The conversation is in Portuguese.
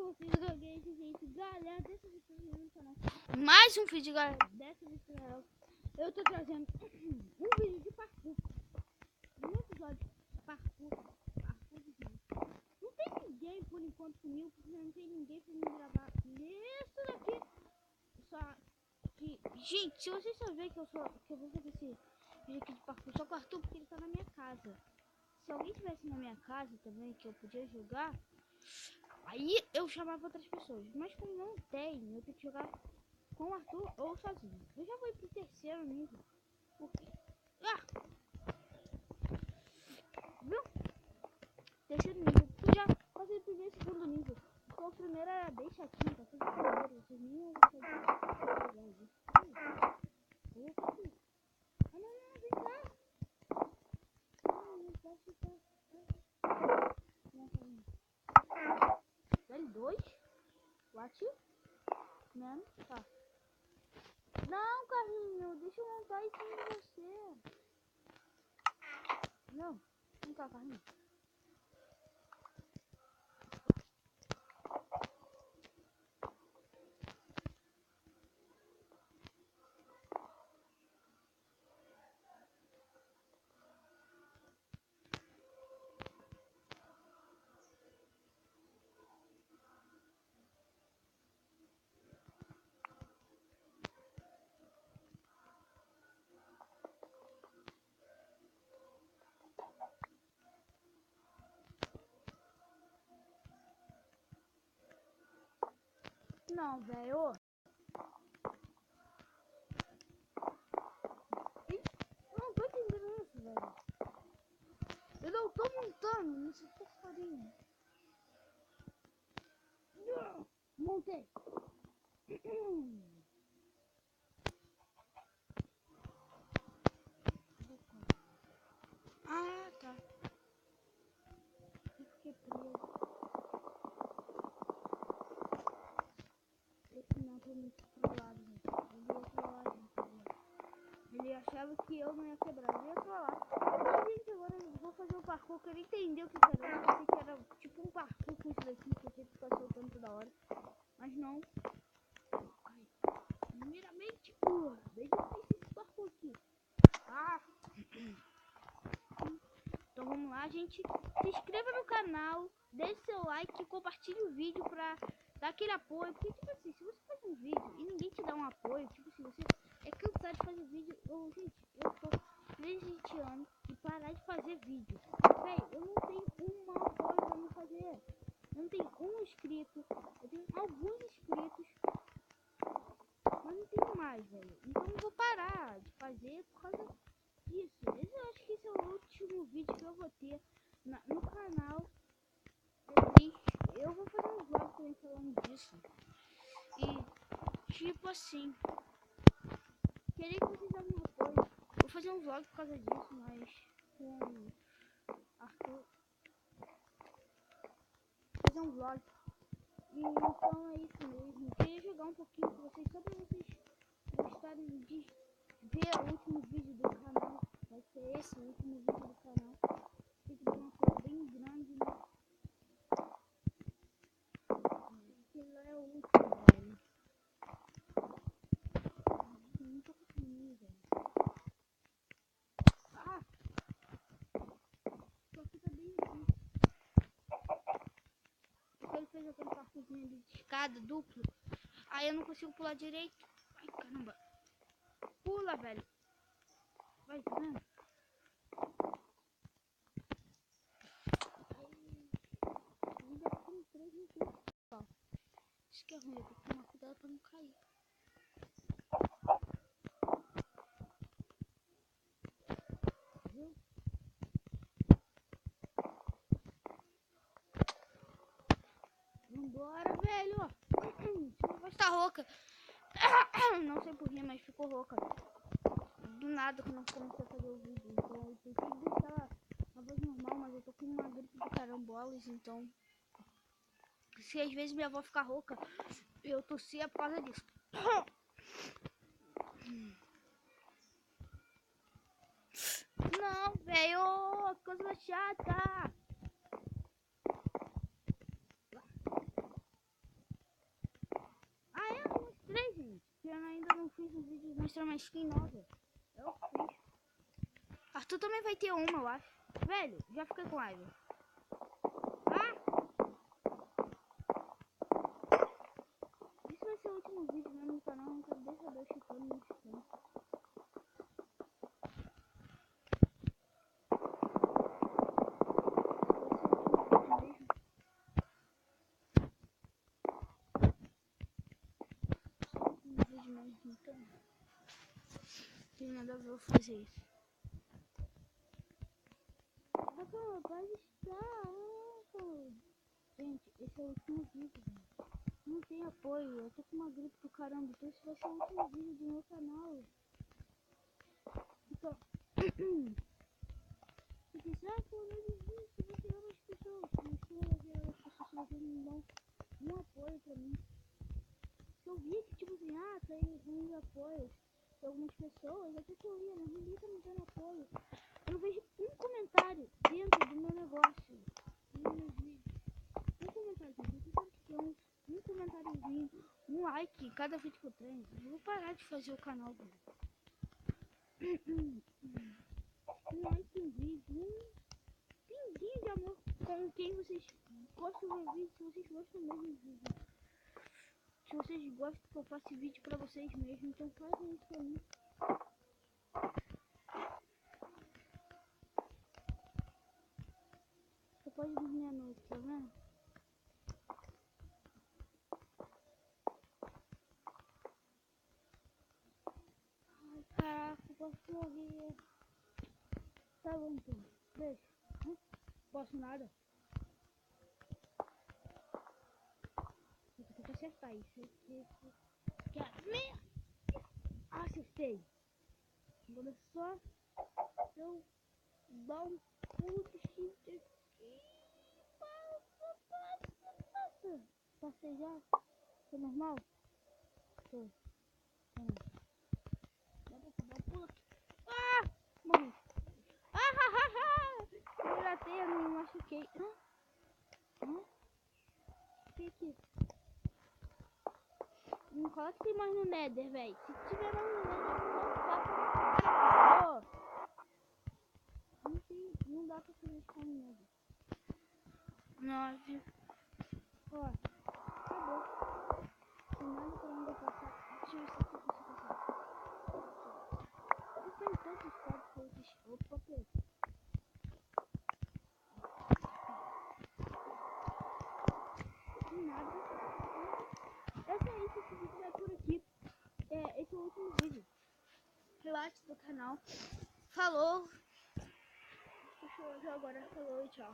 vocês, joguei, gente. Galera, dessa vez no canal. Mais um vídeo, galera. Dessa vez, galera, eu tô trazendo um vídeo de parkour. Um episódio de parkour. Não tem ninguém por enquanto comigo, porque não tem ninguém pra me gravar isso daqui. Só que, gente, se vocês saberem que eu vou fazer esse vídeo aqui de parkour só com o Arthur, porque ele tá na minha casa. Se alguém tivesse na minha casa também, que eu podia jogar, aí eu chamava outras pessoas. Mas como não tem, eu tenho que jogar com o Arthur ou sozinho. Eu já vou ir pro terceiro nível. Porque... viu? Terceiro nível. Eu já passei o primeiro e segundo nível. Então o primeiro era bem chatinho, tá tudo primeiro. Vocês nem vão fazer. Não, vem cá. Não pode ficar. L2? What? Não, tá. Não, carrinho, deixa eu montar em cima de você. Não, vem cá, carrinho. Não, velho. Não tô entendendo isso, velho. Eu não tô montando nessa porcaria. Montei. Ah, tá. Eu fiquei preso. Esse não foi muito trollado, gente. Ele ia trollar, gente. Ele achava que eu não ia quebrar. Ele ia trollar. Mas, gente, agora eu vou fazer o parkour que ele entendeu o que era. Eu pensei que era tipo um parkour com isso daqui, porque fica soltando toda hora. Mas não. Primeiramente, bem difícil esse parkour aqui. Então vamos lá, gente. Se inscreva no canal, deixe seu like, compartilhe o vídeo pra dar aquele apoio. Porque, tipo assim, se você faz um vídeo e ninguém te dá um apoio, tipo assim, você é cansado de fazer vídeo. Gente, eu tô 20 anos e parar de fazer vídeo. Véi, eu não tenho um apoio pra me fazer. Eu não tenho um inscrito. Eu tenho alguns inscritos. Mas não tenho mais, velho. Então eu vou parar de fazer por causa disso. Eu acho que esse é o último vídeo que eu vou ter no canal. Eu vou fazer um vlog também falando disso. E tipo assim, queria que vocês dessem um apoio. Vou fazer um vlog por causa disso, mas com Arthur. Vou fazer um vlog. E então é isso mesmo. Queria jogar um pouquinho com vocês, só pra vocês gostarem de ver o último vídeo do canal. Vai ser esse o último vídeo do canal. Tem que dar uma coisa bem grande, né? Porque lá é o último, velho. Não tô conseguindo, velho. Só fica bem difícil. Porque ele fez aquele parkourzinho de escada duplo. Aí eu não consigo pular direito. Ai, caramba. Pula, velho. Vai, tá vendo? Ainda tem 3 minutos. Isso que é ruim, eu tenho que tomar cuidado pra não cair. Viu? Vambora, velho. Minha voz tá rouca. Não sei porquê, mas ficou rouca. Do nada que eu não comecei a fazer o vídeo. Então eu tentei deixar a voz normal, mas eu tô com uma gripe de carambolas, então... Se às vezes minha voz ficar rouca, eu tossi é por causa disso. Não, velho, coisa chata. mostrar uma skin nova. É o que fiz. Arthur também vai ter uma, eu acho. Velho, já fiquei com raiva. Ah! Isso vai ser o último vídeo no meu canal. Não quero deixar eu chutando no chutando. Então, tem nada a ver eu fazer isso. Pode estar. Gente, esse é o último vídeo, velho. Não tem apoio. Eu tô com uma gripe do caramba. Então esse vai ser o último vídeo do meu canal. Então. E diz, pô, não desiste, você ama as pessoas. Mas como eu ver as pessoas não dão um apoio pra mim. Se eu via que, tipo assim, tá aí ruim apoio de algumas pessoas, até que eu ia, mas ninguém tá me dando apoio. Eu não vejo um comentário dentro do meu negócio, nos meus vídeos. Um comentário, gente. Eu quero ter um comentáriozinho, um like em cada vídeo que eu tenho. Eu vou parar de fazer o canal, velho. Um like em vídeo, um pinguinho de amor com quem vocês gostam do vídeo, se vocês gostam mesmo do vídeo. Se vocês gostam que eu faça vídeo pra vocês mesmos, então fazem isso pra mim. Você pode dormir à noite, tá vendo? Ai, caraca, eu posso morrer. Tá bom, então. Beijo. Posso nada. Eu tenho que acertar isso. Acertei. Agora só eu dar um pulo de shift aqui. Passei já? Foi normal? Foi. Dá pra dar um pulo aqui. Morri. Eu gratei, eu não me machuquei. Fiquei aqui. Não coloca que tem mais no Nether, velho. Se tiver mais no Nether, eu não faço. Não dá pra fazer isso com o Nether. 9. Ó, acabou. Tem nada pra onde eu passar. Deixa eu ver se eu consigo passar. Eu tenho tantos quadros que eu fiz. Opa, preto. Nada. Esse vídeo vai por aqui. Esse é o último vídeo. Relaxe do canal. Falou. Deixa eu agora. Falou e tchau.